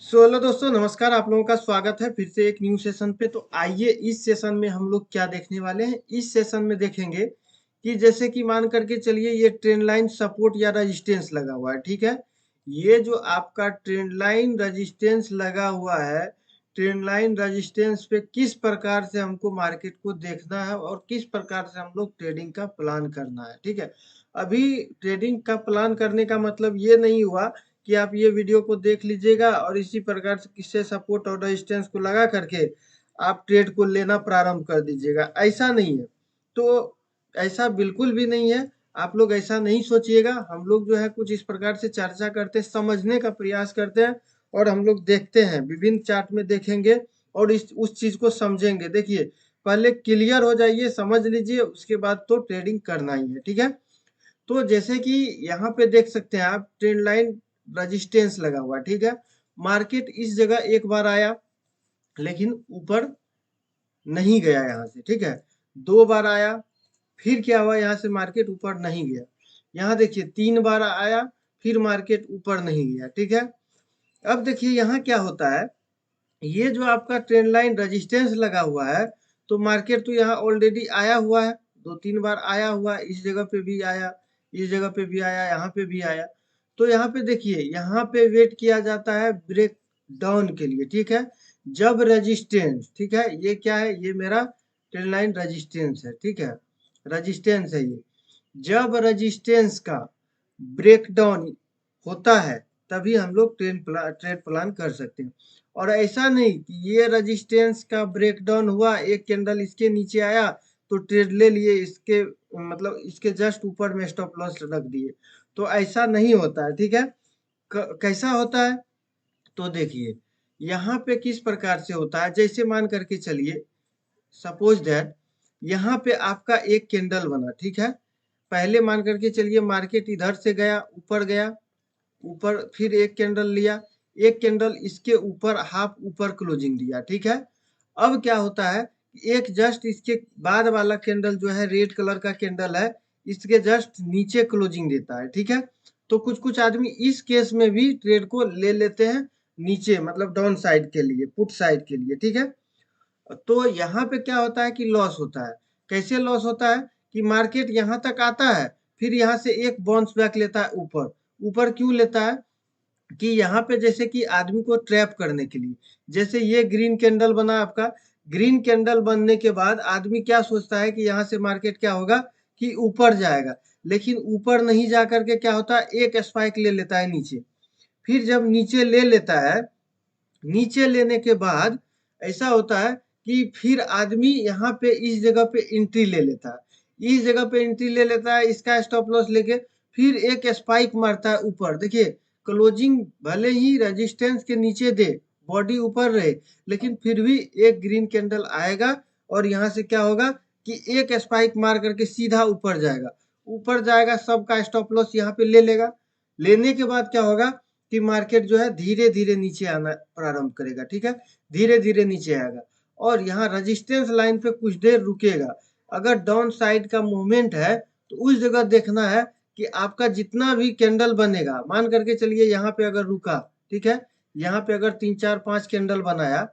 Hello दोस्तों, नमस्कार। आप लोगों का स्वागत है फिर से एक न्यू सेशन पे। तो आइए इस सेशन में हम लोग क्या देखने वाले हैं। इस सेशन में देखेंगे कि जैसे कि मान करके चलिए ये ट्रेंड लाइन सपोर्ट या रेजिस्टेंस लगा हुआ है, ठीक है। ये जो आपका ट्रेंड लाइन रेजिस्टेंस लगा हुआ है, ट्रेंड लाइन रेजिस्टेंस पे किस प्रकार से हमको मार्केट को देखना है और किस प्रकार से हम लोग ट्रेडिंग का प्लान करना है, ठीक है। अभी ट्रेडिंग का प्लान करने का मतलब ये नहीं हुआ कि आप ये वीडियो को देख लीजिएगा और इसी प्रकार से किससे सपोर्ट और रेजिस्टेंस को लगा करके आप ट्रेड को लेना प्रारंभ कर दीजिएगा, ऐसा नहीं है। तो ऐसा बिल्कुल भी नहीं है। आप लोग ऐसा नहीं सोचिएगा। हम लोग जो है कुछ इस प्रकार से चर्चा करते हैं, समझने का प्रयास करते हैं और हम लोग देखते हैं, विभिन्न चार्ट में देखेंगे और इस उस चीज को समझेंगे। देखिए, पहले क्लियर हो जाइए, समझ लीजिए, उसके बाद तो ट्रेडिंग करना ही है, ठीक है। तो जैसे कि यहाँ पे देख सकते हैं आप, ट्रेंड लाइन रेजिस्टेंस लगा हुआ, ठीक है। मार्केट इस जगह एक बार आया लेकिन ऊपर नहीं गया यहाँ से, ठीक है। दो बार आया, फिर क्या हुआ, यहाँ से मार्केट ऊपर नहीं गया। यहाँ देखिए तीन बार आया, फिर मार्केट ऊपर नहीं गया, ठीक है। अब देखिए यहाँ क्या होता है, ये जो आपका ट्रेंड लाइन रेजिस्टेंस लगा हुआ है, तो मार्केट तो यहाँ ऑलरेडी आया हुआ है, दो तीन बार आया हुआ है। इस जगह पे भी आया, इस जगह पे भी आया, यहाँ पे भी आया। तो यहाँ पे देखिए, यहाँ पे वेट किया जाता है ब्रेक डाउन के लिए, ठीक है। जब रेजिस्टेंस, ठीक है, ये क्या है, ये मेरा ट्रेंड लाइन रेजिस्टेंस है, ठीक है, रेजिस्टेंस है ये। जब रेजिस्टेंस का ब्रेकडाउन होता है तभी हम लोग ट्रेड प्लान कर सकते हैं। और ऐसा नहीं कि ये रेजिस्टेंस का ब्रेकडाउन हुआ, एक कैंडल इसके नीचे आया तो ट्रेड ले लिए, इसके मतलब इसके जस्ट ऊपर में स्टॉप लॉस रख दिए। तो ऐसा नहीं होता है, ठीक है। कैसा होता है, तो देखिए यहाँ पे किस प्रकार से होता है। जैसे मान करके चलिए, सपोज दैट यहाँ पे आपका एक कैंडल बना, ठीक है। पहले मान करके चलिए मार्केट इधर से गया, ऊपर गया, ऊपर फिर एक कैंडल लिया, एक कैंडल इसके ऊपर हाफ ऊपर क्लोजिंग दिया, ठीक है। अब क्या होता है, एक जस्ट इसके बाद वाला कैंडल जो है रेड कलर का कैंडल है, इसके जस्ट नीचे क्लोजिंग देता है, ठीक है। तो कुछ कुछ आदमी इस केस में भी ट्रेड को ले लेते हैं नीचे, मतलब डाउन साइड के लिए, पुट साइड के लिए, ठीक है। तो यहाँ पे क्या होता है कि लॉस होता है। कैसे लॉस होता है कि मार्केट यहाँ तक आता है, फिर यहाँ से एक बाउंस बैक लेता है ऊपर। ऊपर क्यों लेता है कि यहाँ पे जैसे कि आदमी को ट्रैप करने के लिए, जैसे ये ग्रीन कैंडल बना आपका, ग्रीन कैंडल बनने के बाद आदमी क्या सोचता है कि यहाँ से मार्केट क्या होगा कि ऊपर जाएगा। लेकिन ऊपर नहीं जा करके क्या होता है, एक स्पाइक ले लेता है नीचे। फिर जब नीचे ले लेता है, नीचे लेने के बाद ऐसा होता है कि फिर आदमी यहाँ पे इस जगह पे एंट्री ले लेता है, इस जगह पे एंट्री ले लेता है, इसका स्टॉप लॉस लेके फिर एक स्पाइक मारता है ऊपर। देखिए, क्लोजिंग भले ही रेजिस्टेंस के नीचे दे, बॉडी ऊपर रहे, लेकिन फिर भी एक ग्रीन कैंडल आएगा और यहाँ से क्या होगा कि एक स्पाइक मार करके सीधा ऊपर जाएगा। ऊपर जाएगा, सबका स्टॉप लॉस यहाँ पे ले लेगा। लेने के बाद क्या होगा कि मार्केट जो है धीरे धीरे नीचे आना प्रारंभ करेगा, ठीक है। धीरे धीरे नीचे आएगा और यहाँ रेजिस्टेंस लाइन पे कुछ देर रुकेगा। अगर डाउन साइड का मूवमेंट है तो उस जगह देखना है कि आपका जितना भी कैंडल बनेगा, मान करके चलिए यहाँ पे अगर रुका, ठीक है, यहाँ पे अगर तीन चार पांच कैंडल बनाया,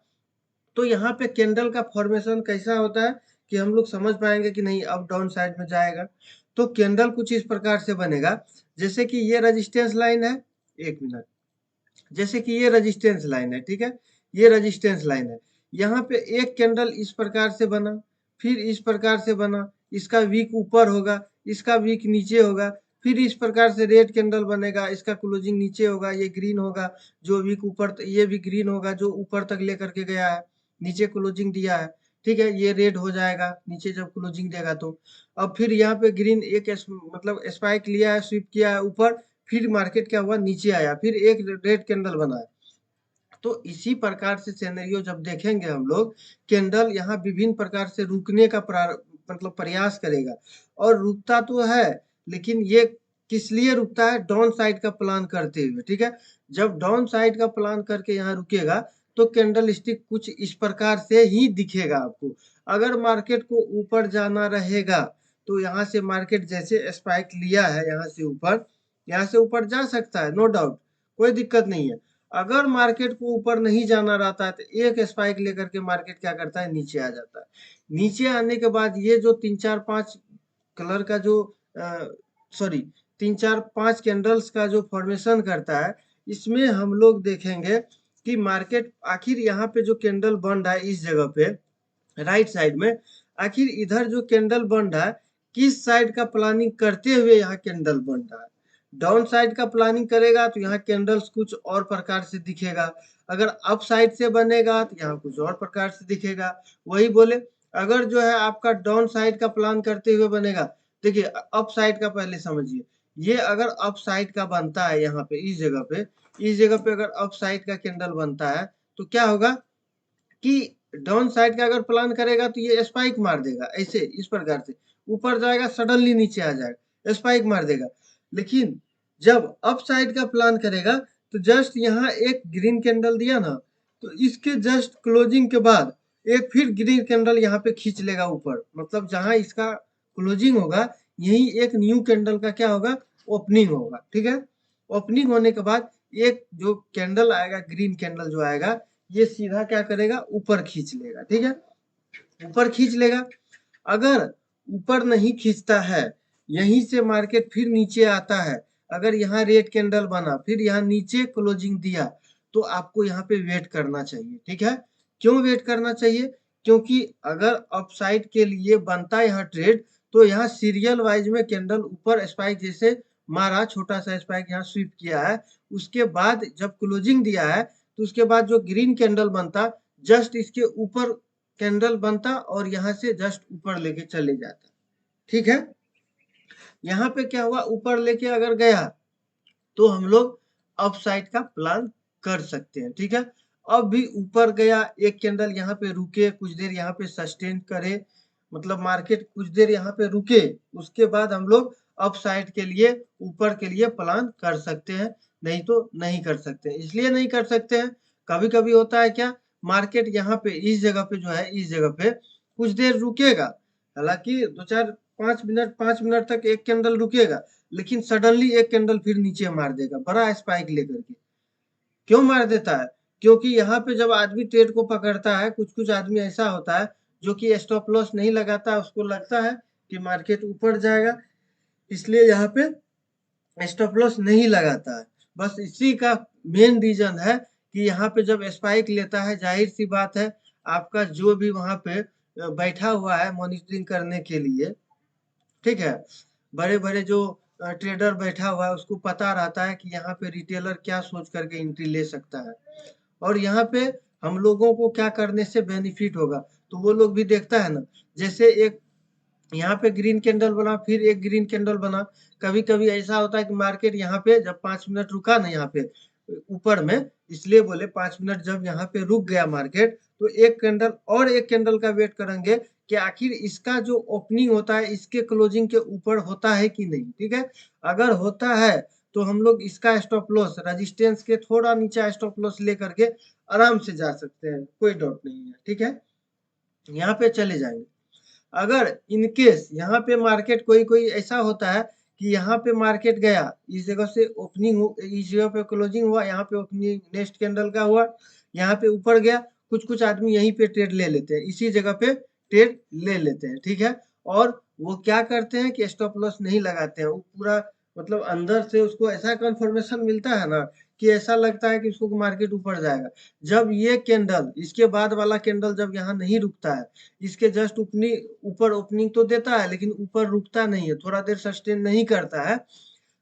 तो यहाँ पे कैंडल का फॉर्मेशन कैसा होता है कि हम लोग समझ पाएंगे कि नहीं अब डाउन साइड में जाएगा। तो कैंडल कुछ इस प्रकार से बनेगा, जैसे कि ये रेजिस्टेंस लाइन है, एक मिनट, जैसे कि ये रेजिस्टेंस लाइन है, ठीक है, ये रेजिस्टेंस लाइन है। यहाँ पे एक कैंडल इस प्रकार से बना, फिर इस प्रकार से बना, इसका वीक ऊपर होगा, इसका वीक नीचे होगा, फिर इस प्रकार से रेड कैंडल बनेगा, इसका क्लोजिंग नीचे होगा, ये ग्रीन होगा, जो वीक ऊपर, ये भी ग्रीन होगा जो ऊपर तक लेकर के गया है, नीचे क्लोजिंग दिया है, ठीक है। ये रेड हो जाएगा नीचे जब क्लोजिंग देगा तो। अब फिर यहाँ पे ग्रीन एक मतलब स्पाइक लिया है, स्वीप किया है ऊपर, फिर मार्केट क्या हुआ, नीचे आया, फिर एक रेड कैंडल बना है। तो इसी प्रकार से सिनेरियो जब देखेंगे हम लोग, कैंडल यहाँ विभिन्न प्रकार से रुकने का मतलब प्रयास करेगा, और रुकता तो है, लेकिन ये किस लिए रुकता है, डाउन साइड का प्लान करते हुए, ठीक है। जब डाउन साइड का प्लान करके यहाँ रुकेगा तो कैंडल स्टिक कुछ इस प्रकार से ही दिखेगा आपको। अगर मार्केट को ऊपर जाना रहेगा तो यहाँ से मार्केट जैसे स्पाइक लिया है यहाँ से ऊपर, यहाँ से ऊपर जा सकता है, नो डाउट, कोई दिक्कत नहीं है। अगर मार्केट को ऊपर नहीं जाना रहता है तो एक स्पाइक लेकर के मार्केट क्या करता है, नीचे आ जाता है। नीचे आने के बाद ये जो 3-4-5 कलर का जो सॉरी 3-4-5 कैंडल्स का जो फॉर्मेशन करता है, इसमें हम लोग देखेंगे कि मार्केट आखिर यहाँ पे जो कैंडल बन रहा है इस जगह पे राइट साइड में, आखिर इधर जो कैंडल बन रहा है किस साइड का प्लानिंग करते हुए यहाँ कैंडल बन रहा है। डाउन साइड का प्लानिंग करेगा तो यहाँ कैंडल्स कुछ और प्रकार से दिखेगा, अगर अप साइड से बनेगा तो यहाँ कुछ और प्रकार से दिखेगा। वही बोले अगर जो है आपका डाउन साइड का प्लान करते हुए बनेगा, देखिए अप साइड का पहले समझिए, ये अगर अप साइड का बनता है यहाँ पे इस जगह पे अगर अप साइड का कैंडल बनता है तो क्या होगा कि डाउन साइड का अगर प्लान करेगा तो ये स्पाइक मार देगा, ऐसे इस प्रकार से ऊपर जाएगा, सडनली नीचे आ जाएगा, स्पाइक मार देगा। लेकिन जब अप साइड का प्लान करेगा तो जस्ट यहाँ एक ग्रीन कैंडल दिया ना, तो इसके जस्ट क्लोजिंग के बाद एक फिर ग्रीन कैंडल यहाँ पे खींच लेगा ऊपर, मतलब जहां इसका क्लोजिंग होगा यही एक न्यू कैंडल का क्या होगा, ओपनिंग होगा। ठीक है, ओपनिंग होने के बाद एक जो कैंडल आएगा, ग्रीन कैंडल जो आएगा, ये सीधा क्या करेगा, ऊपर खींच लेगा। ठीक है, ऊपर खींच लेगा। अगर ऊपर नहीं खींचता है, यहीं से मार्केट फिर नीचे आता है, अगर यहाँ रेड कैंडल बना फिर यहाँ नीचे क्लोजिंग दिया, तो आपको यहाँ पे वेट करना चाहिए। ठीक है, क्यों वेट करना चाहिए, क्योंकि अगर अपसाइड के लिए बनता है यहाँ ट्रेड, तो यहाँ सीरियल वाइज में कैंडल ऊपर स्पाइक जैसे मारा, छोटा सा स्पाइक यहाँ स्वीप किया है, उसके बाद जब क्लोजिंग दिया है तो उसके बाद जो ग्रीन कैंडल बनता, जस्ट इसके ऊपर कैंडल बनता और यहाँ से जस्ट ऊपर लेके चले जाता। ठीक है, यहाँ पे क्या हुआ, ऊपर लेके अगर गया तो हम लोग अप साइड का प्लान कर सकते हैं। ठीक है, अब भी ऊपर गया, एक कैंडल यहाँ पे रुके, कुछ देर यहाँ पे सस्टेन करे, मतलब मार्केट कुछ देर यहाँ पे रुके, उसके बाद हम लोग अप साइड के लिए ऊपर के लिए प्लान कर सकते हैं, नहीं तो नहीं कर सकते। इसलिए नहीं कर सकते हैं, कभी कभी होता है क्या, मार्केट यहाँ पे इस जगह पे जो है, इस जगह पे कुछ देर रुकेगा, हालांकि 2-4-5 मिनट 5 मिनट तक एक कैंडल रुकेगा, लेकिन सडनली एक कैंडल फिर नीचे मार देगा बड़ा स्पाइक लेकर के। क्यों मार देता है, क्योंकि यहाँ पे जब आदमी ट्रेड को पकड़ता है, कुछ कुछ आदमी ऐसा होता है जो कि स्टॉप लॉस नहीं लगाता, उसको लगता है कि मार्केट ऊपर जाएगा, इसलिए यहाँ पे स्टॉप लॉस नहीं लगाता है। बस इसी का मेन रीजन है कि यहाँ पे जब स्पाइक लेता है, जाहिर सी बात है आपका जो भी वहां पे बैठा हुआ है मॉनिटरिंग करने के लिए, ठीक है, बड़े बड़े जो ट्रेडर बैठा हुआ है उसको पता रहता है कि यहाँ पे रिटेलर क्या सोच करके एंट्री ले सकता है और यहाँ पे हम लोगों को क्या करने से बेनिफिट होगा, तो वो लोग भी देखता है ना। जैसे एक यहाँ पे ग्रीन कैंडल बना, फिर एक ग्रीन कैंडल बना, कभी कभी ऐसा होता है कि मार्केट यहाँ पे जब 5 मिनट रुका ना, यहाँ पे ऊपर में, इसलिए बोले 5 मिनट जब यहाँ पे रुक गया मार्केट, तो एक कैंडल और एक कैंडल का वेट करेंगे कि आखिर इसका जो ओपनिंग होता है इसके क्लोजिंग के ऊपर होता है कि नहीं। ठीक है, अगर होता है तो हम लोग इसका स्टॉप लॉस रेजिस्टेंस के थोड़ा नीचे स्टॉप लॉस लेकर के आराम से जा सकते हैं, कोई डाउट नहीं है। ठीक है, यहाँ पे चले जाएंगे। अगर इनकेस यहाँ पे मार्केट कोई कोई ऐसा होता है कि यहाँ पे मार्केट गया, इस जगह से ओपनिंग हो, इस जगह पे क्लोजिंग हुआ, यहाँ पे ओपनिंग नेक्स्ट कैंडल का हुआ, यहाँ पे ऊपर गया, कुछ कुछ आदमी यहीं पे ट्रेड ले लेते हैं, इसी जगह पे ट्रेड ले लेते हैं। ठीक है, और वो क्या करते हैं कि स्टॉप लॉस नहीं लगाते हैं, वो पूरा मतलब अंदर से उसको ऐसा कंफर्मेशन मिलता है ना कि ऐसा लगता है कि उसको मार्केट ऊपर जाएगा। जब ये कैंडल, इसके बाद वाला कैंडल जब यहाँ नहीं रुकता है, इसके जस्ट ऊपर ओपनिंग तो देता है लेकिन ऊपर रुकता नहीं है, थोड़ा देर सस्टेन नहीं करता है,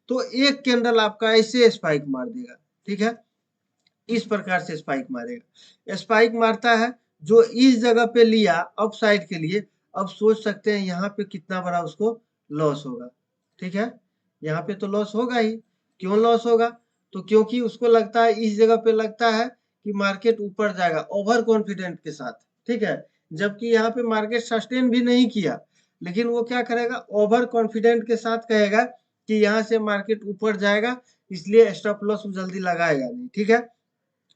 तो एक कैंडल आपका ऐसे स्पाइक मार देगा। ठीक है, इस प्रकार से स्पाइक मारेगा, स्पाइक मारता है जो इस जगह पे लिया अप साइड के लिए, अब सोच सकते हैं यहाँ पे कितना बड़ा उसको लॉस होगा। ठीक है, यहाँ पे तो लॉस होगा ही। क्यों लॉस होगा, तो क्योंकि उसको लगता है, इस जगह पे लगता है कि मार्केट ऊपर जाएगा ओवर कॉन्फिडेंट के साथ। ठीक है, जबकि यहाँ पे मार्केट सस्टेन भी नहीं किया, लेकिन वो क्या करेगा, ओवर कॉन्फिडेंट के साथ कहेगा कि यहाँ से मार्केट ऊपर जाएगा, इसलिए स्टॉप लॉस जल्दी लगाएगा नहीं। ठीक है,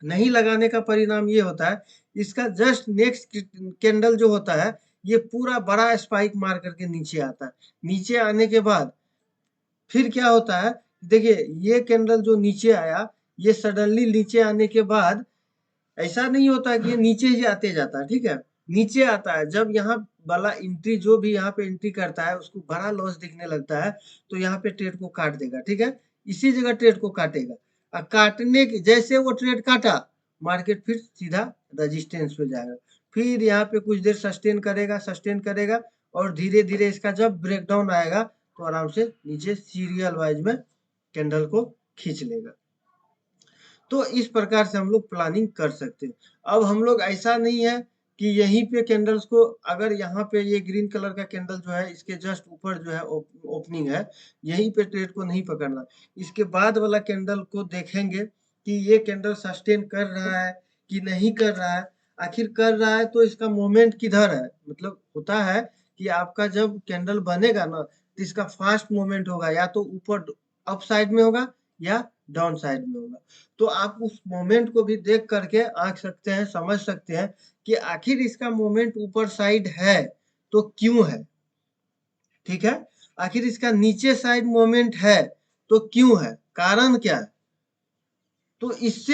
नहीं लगाने का परिणाम ये होता है, इसका जस्ट नेक्स्ट कैंडल जो होता है ये पूरा बड़ा स्पाइक मार करके नीचे आता है। नीचे आने के बाद फिर क्या होता है, देखिए ये कैंडल जो नीचे आया, ये सडनली नीचे आने के बाद ऐसा नहीं होता कि ये नीचे ही आते जाता है, ठीक है, नीचे आता है। जब यहाँ वाला एंट्री जो भी यहाँ पे एंट्री करता है उसको बड़ा लॉस दिखने लगता है, तो यहाँ पे ट्रेड को काट देगा, ठीक है, इसी जगह ट्रेड को काटेगा। और काटने के जैसे वो ट्रेड काटा, मार्केट फिर सीधा रजिस्टेंस पे जाएगा, फिर यहाँ पे कुछ देर सस्टेन करेगा और धीरे धीरे इसका जब ब्रेकडाउन आएगा तो आराम से नीचे सीरियल वाइज में कैंडल को खींच लेगा। तो इस प्रकार से हम लोग प्लानिंग कर सकते हैं। अब हम लोग ऐसा नहीं है कि यहीं पे कैंडल्स को, अगर यहाँ पे ये ग्रीन कलर का कैंडल जो है इसके जस्ट ऊपर जो है ओपनिंग है, यहीं पे ट्रेड को नहीं पकड़ना। इसके बाद वाला कैंडल को देखेंगे कि ये कैंडल सस्टेन कर रहा है कि नहीं कर रहा है। आखिर कर रहा है तो इसका मोमेंट किधर है, मतलब होता है कि आपका जब कैंडल बनेगा ना तो इसका फास्ट मूवमेंट होगा, या तो ऊपर अप साइड में होगा या डाउन साइड में होगा। तो आप उस मोमेंट को भी देख करके आंक सकते हैं, समझ सकते हैं कि आखिर इसका मोमेंट ऊपर साइड है तो क्यों है, ठीक है, आखिर इसका नीचे साइड मोमेंट है तो क्यों है, कारण क्या है। तो इससे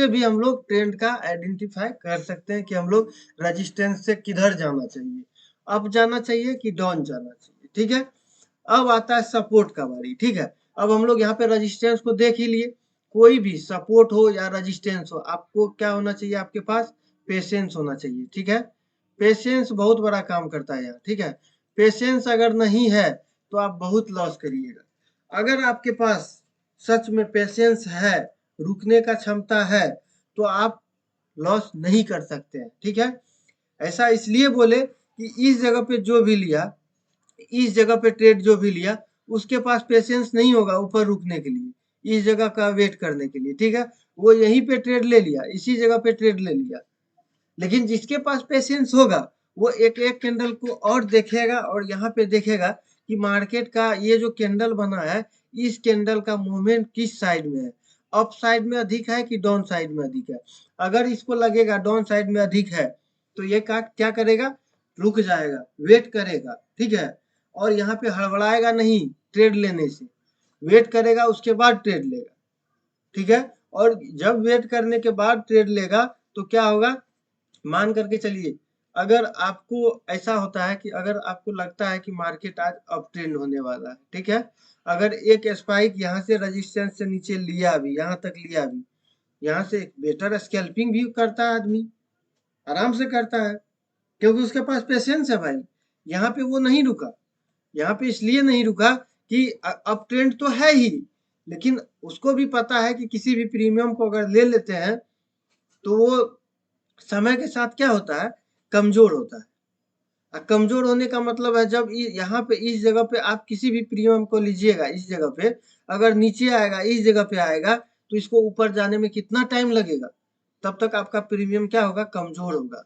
भी हम लोग ट्रेंड का आइडेंटिफाई कर सकते हैं कि हम लोग रेजिस्टेंस से किधर जाना चाहिए, अप जाना चाहिए कि डाउन जाना चाहिए, ठीक है। अब आता है सपोर्ट का बारी, ठीक है। अब हम लोग यहाँ पे रेजिस्टेंस को देख ही लिए, कोई भी सपोर्ट हो या रेजिस्टेंस हो, आपको क्या होना चाहिए, आपके पास पेशेंस होना चाहिए, ठीक है। पेशेंस बहुत बड़ा काम करता है यहाँ, ठीक है। पेशेंस अगर नहीं है तो आप बहुत लॉस करिएगा। अगर आपके पास सच में पेशेंस है, रुकने का क्षमता है, तो आप लॉस नहीं कर सकते हैं, ठीक है। ऐसा इसलिए बोले कि इस जगह पे जो भी लिया, इस जगह पे ट्रेड जो भी लिया, उसके पास पेशेंस नहीं होगा ऊपर रुकने के लिए, इस जगह का वेट करने के लिए, ठीक है। वो यहीं पे ट्रेड ले लिया, इसी जगह पे ट्रेड ले लिया। लेकिन जिसके पास पेशेंस होगा वो एक एक कैंडल को और देखेगा और यहाँ पे देखेगा कि मार्केट का ये जो कैंडल बना है, इस कैंडल का मूवमेंट किस साइड में है, अप साइड में अधिक है कि डाउन साइड में अधिक है। अगर इसको लगेगा डाउन साइड में अधिक है तो ये क्या करेगा, रुक जाएगा, वेट करेगा, ठीक है, और यहाँ पे हड़बड़ाएगा नहीं ट्रेड लेने से, वेट करेगा उसके बाद ट्रेड लेगा, ठीक है। और जब वेट करने के बाद ट्रेड लेगा तो क्या होगा, मान करके चलिए, अगर आपको ऐसा होता है कि अगर आपको लगता है कि मार्केट आज अप ट्रेंड होने वाला है, ठीक है, अगर एक स्पाइक यहाँ से रेजिस्टेंस से नीचे लिया भी, यहाँ तक लिया भी, यहाँ से बेटर स्कैल्पिंग भी करता है आदमी, आराम से करता है, क्योंकि उसके पास पेशेंस है भाई। यहाँ पे वो नहीं रुका, यहाँ पे इसलिए नहीं रुका कि अप ट्रेंड तो है ही, लेकिन उसको भी पता है कि किसी भी प्रीमियम को अगर ले लेते हैं तो वो समय के साथ क्या होता है, कमजोर होता है। कमजोर होने का मतलब है जब यहाँ पे इस जगह पे आप किसी भी प्रीमियम को लीजिएगा, इस जगह पे अगर नीचे आएगा, इस जगह पे आएगा तो इसको ऊपर जाने में कितना टाइम लगेगा, तब तक आपका प्रीमियम क्या होगा, कमजोर होगा,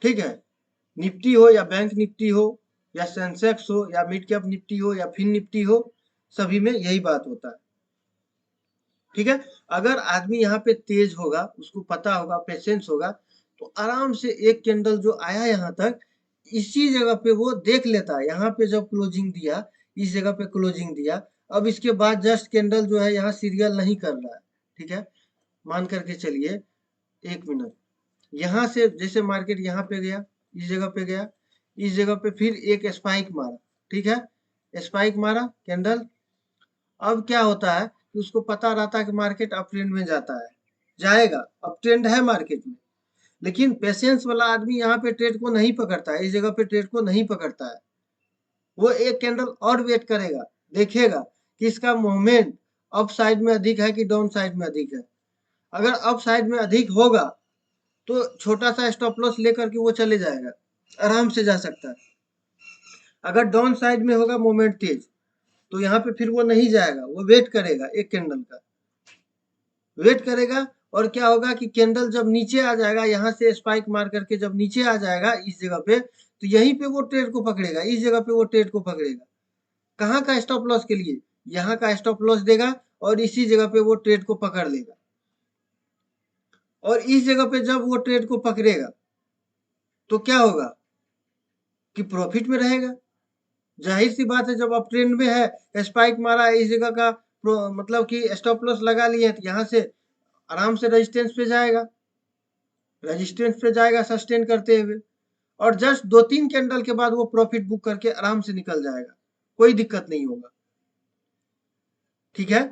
ठीक है। निफ्टी हो या बैंक निफ्टी हो या सेंसेक्स हो या मिड कैप निफ्टी हो या फिन निफ्टी हो, सभी में यही बात होता है, ठीक है। अगर आदमी यहाँ पे तेज होगा, उसको पता होगा, पेशेंस होगा, तो आराम से एक कैंडल जो आया यहाँ तक, इसी जगह पे वो देख लेता है, यहाँ पे जब क्लोजिंग दिया, इस जगह पे क्लोजिंग दिया, अब इसके बाद जस्ट कैंडल जो है यहाँ सीरियल नहीं कर रहा है, ठीक है। मान करके चलिए 1 मिनट, यहाँ से जैसे मार्केट यहाँ पे गया, इस जगह पे गया, इस जगह पे फिर एक स्पाइक मारा, ठीक है, स्पाइक मारा कैंडल। अब क्या होता है कि उसको पता रहता है कि मार्केट अप ट्रेंड में जाता है, जाएगा, अप ट्रेंड है मार्केट में, लेकिन पेशेंस वाला आदमी यहाँ पे ट्रेड को नहीं पकड़ता है, इस जगह पे ट्रेड को नहीं पकड़ता है। वो एक कैंडल और वेट करेगा, देखेगा कि इसका मूवमेंट अप साइड में अधिक है कि डाउन साइड में अधिक है। अगर अप साइड में अधिक होगा तो छोटा सा स्टॉप लॉस लेकर के वो चले जाएगा, आराम से जा सकता है। अगर डाउन साइड में होगा मूवमेंट तेज, तो यहाँ पे फिर वो नहीं जाएगा, वो वेट करेगा एक कैंडल का, वेट करेगा। और क्या होगा कि कैंडल जब नीचे आ जाएगा, यहाँ से स्पाइक मार करके जब नीचे आ जाएगा इस जगह पे, तो यहीं पे वो ट्रेड को पकड़ेगा, इस जगह पे वो ट्रेड को पकड़ेगा। कहाँ का स्टॉप लॉस के लिए, यहाँ का स्टॉप लॉस देगा और इसी जगह पे वो ट्रेड को पकड़ लेगा। और इस जगह पे जब वो ट्रेड को पकड़ेगा तो क्या होगा कि प्रॉफिट में रहेगा। जाहिर सी बात है, जब अप ट्रेंड में है, स्पाइक मारा है, इस जगह का मतलब कि स्टॉप लॉस लगा लिए तो यहाँ से आराम से रेजिस्टेंस पे जाएगा, सस्टेन करते हुए, और जस्ट 2-3 कैंडल के बाद वो प्रॉफिट बुक करके आराम से निकल जाएगा, कोई दिक्कत नहीं होगा। ठीक है,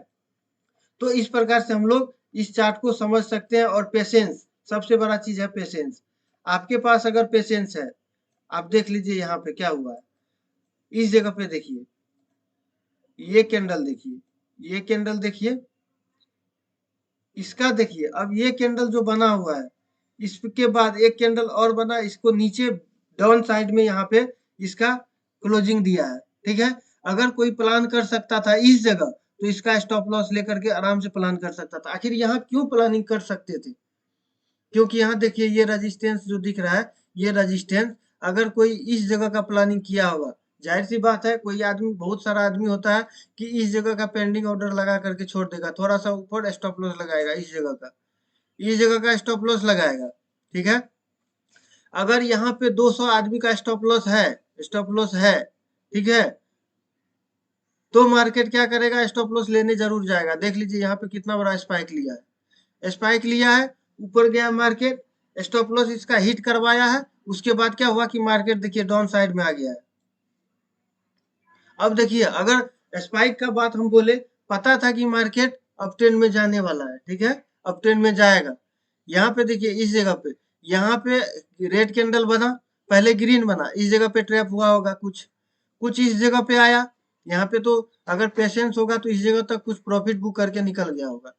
तो इस प्रकार से हम लोग इस चार्ट को समझ सकते हैं। और पेशेंस, सबसे बड़ा चीज है पेशेंस। आपके पास अगर पेशेंस है, आप देख लीजिए यहाँ पे क्या हुआ है। इस जगह पे देखिए, ये कैंडल देखिए, ये कैंडल देखिए, इसका देखिए। अब ये कैंडल जो बना हुआ है, इसके बाद एक कैंडल और बना, इसको नीचे डाउन साइड में यहाँ पे इसका क्लोजिंग दिया है। ठीक है, अगर कोई प्लान कर सकता था इस जगह, तो इसका स्टॉप लॉस लेकर के आराम से प्लान कर सकता था। आखिर यहाँ क्यों प्लानिंग कर सकते थे? क्योंकि यहाँ देखिए ये रेजिस्टेंस जो दिख रहा है, ये रेजिस्टेंस अगर कोई इस जगह का प्लानिंग किया होगा, जाहिर सी बात है, कोई आदमी, बहुत सारा आदमी होता है कि इस जगह का पेंडिंग ऑर्डर लगा करके छोड़ देगा, थोड़ा सा ऊपर स्टॉप लॉस लगाएगा, इस जगह का स्टॉप लॉस लगाएगा। ठीक है, अगर यहाँ पे 200 आदमी का स्टॉप लॉस है, ठीक है, तो मार्केट क्या करेगा? स्टॉप लॉस लेने जरूर जाएगा। देख लीजिए यहाँ पे कितना बड़ा स्पाइक लिया है, ऊपर गया मार्केट, स्टॉप लॉस इसका हिट करवाया है, उसके बाद क्या हुआ कि मार्केट देखिए डाउन साइड में आ गया है। अब देखिए, अगर स्पाइक का बात हम बोले, पता था कि मार्केट अप ट्रेंड में जाने वाला है, ठीक है, अप ट्रेंड में जाएगा। यहाँ पे देखिए, इस जगह पे, यहाँ पे रेड कैंडल बना, पहले ग्रीन बना, इस जगह पे ट्रैप हुआ होगा, कुछ इस जगह पे आया, यहाँ पे तो अगर पेशेंस होगा तो इस जगह तक कुछ प्रॉफिट बुक करके निकल गया होगा।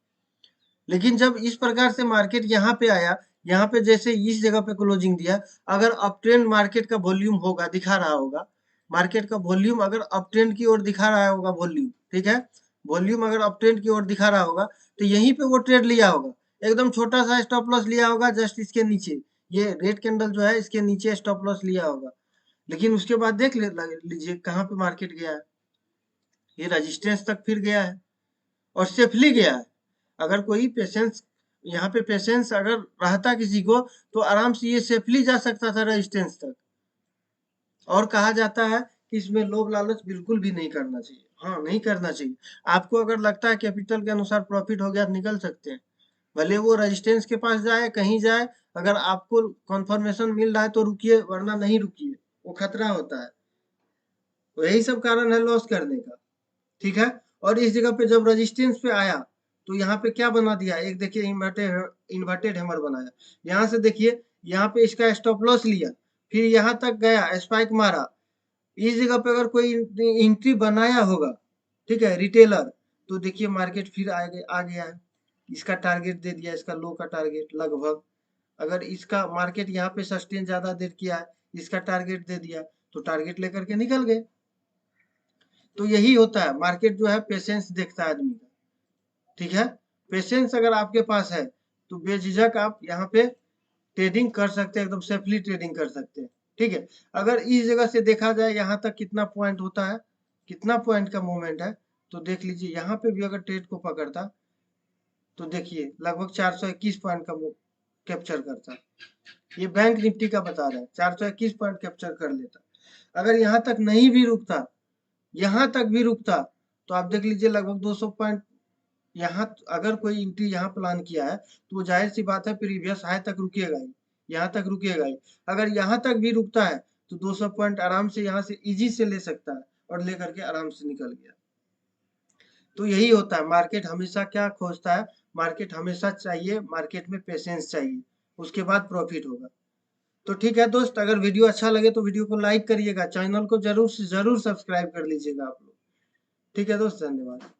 लेकिन जब इस प्रकार से मार्केट यहाँ पे आया, यहाँ पे जैसे इस जगह पे क्लोजिंग दिया, अगर अप ट्रेंड मार्केट का वॉल्यूम होगा, दिखा रहा होगा, मार्केट का वॉल्यूम अगर अप ट्रेंड की ओर दिखा रहा होगा, वॉल्यूम, ठीक है, वॉल्यूम अगर अप ट्रेंड की ओर दिखा रहा होगा, तो यहीं पे वो ट्रेड लिया होगा, एकदम छोटा सा स्टॉप लॉस लिया होगा, जस्ट इसके नीचे, ये रेड कैंडल जो है इसके नीचे स्टॉप लॉस लिया होगा। लेकिन उसके बाद देख लीजिए कहाँ पे मार्केट गया है, ये रेजिस्टेंस तक फिर गया है और सेफली गया है। अगर कोई पेशेंस, यहाँ पे पेशेंस अगर रहता किसी को, तो आराम से ये सेफली जा सकता था रेजिस्टेंस तक। और कहा जाता है कि इसमें लोभ लालच बिल्कुल भी नहीं करना चाहिए। हाँ, नहीं करना चाहिए। आपको अगर लगता है कैपिटल के अनुसार प्रॉफिट हो गया तो निकल सकते हैं, भले वो रेजिस्टेंस के पास जाए, कहीं जाए, अगर आपको कंफर्मेशन मिल रहा है तो रुकिए, वरना नहीं रुकिए, वो खतरा होता है। तो यही सब कारण है लॉस करने का। ठीक है, और इस जगह पे जब रेजिस्टेंस पे आया, तो यहाँ पे क्या बना दिया, एक देखिए इन्वर्टेड हैमर बनाया। यहाँ से देखिए, यहाँ पे इसका स्टॉप लॉस लिया, फिर यहाँ तक गया, स्पाइक मारा। इस जगह पे अगर कोई एंट्री बनाया होगा, ठीक है, रिटेलर, तो देखिए मार्केट फिर आ गया है, इसका टारगेट दे दिया, इसका लो का टारगेट लगभग। अगर इसका मार्केट यहाँ पे सस्टेन ज्यादा देर किया है, इसका टारगेट दे दिया, तो टारगेट लेकर के निकल गए। तो यही होता है, मार्केट जो है पेशेंस देखता है आदमी का। ठीक है, पेशेंस अगर आपके पास है, तो बेझिझक आप यहाँ पे ट्रेडिंग कर सकते हैं, एकदम सेफली ट्रेडिंग कर सकते हैं। ठीक है, अगर इस जगह से देखा जाए यहाँ तक कितना पॉइंट होता है, कितना पॉइंट का मूवमेंट है, तो देख लीजिए यहाँ पे भी अगर ट्रेड को पकड़ता, तो देखिए लगभग 421 पॉइंट का कैप्चर करता। ये बैंक निफ्टी का बता रहा है, 421 पॉइंट कैप्चर कर लेता। अगर यहाँ तक नहीं भी रुकता, यहाँ तक भी रुकता, तो आप देख लीजिए लगभग 200 पॉइंट। यहाँ अगर कोई एंट्री यहाँ प्लान किया है, तो जाहिर सी बात है प्रीवियस हाई तक रुकेगा ही, यहाँ तक रुकेगा ही। अगर यहाँ तक भी रुकता है, तो 200 पॉइंट आराम से यहाँ से इजी से ले सकता है, और लेकर के आराम से निकल गया। तो यही होता है, मार्केट हमेशा क्या खोजता है, मार्केट हमेशा चाहिए, मार्केट में पेशेंस चाहिए, उसके बाद प्रॉफिट होगा। तो ठीक है दोस्त, अगर वीडियो अच्छा लगे तो वीडियो को लाइक करिएगा, चैनल को जरूर से जरूर सब्सक्राइब कर लीजिएगा आप लोग। ठीक है दोस्त, धन्यवाद।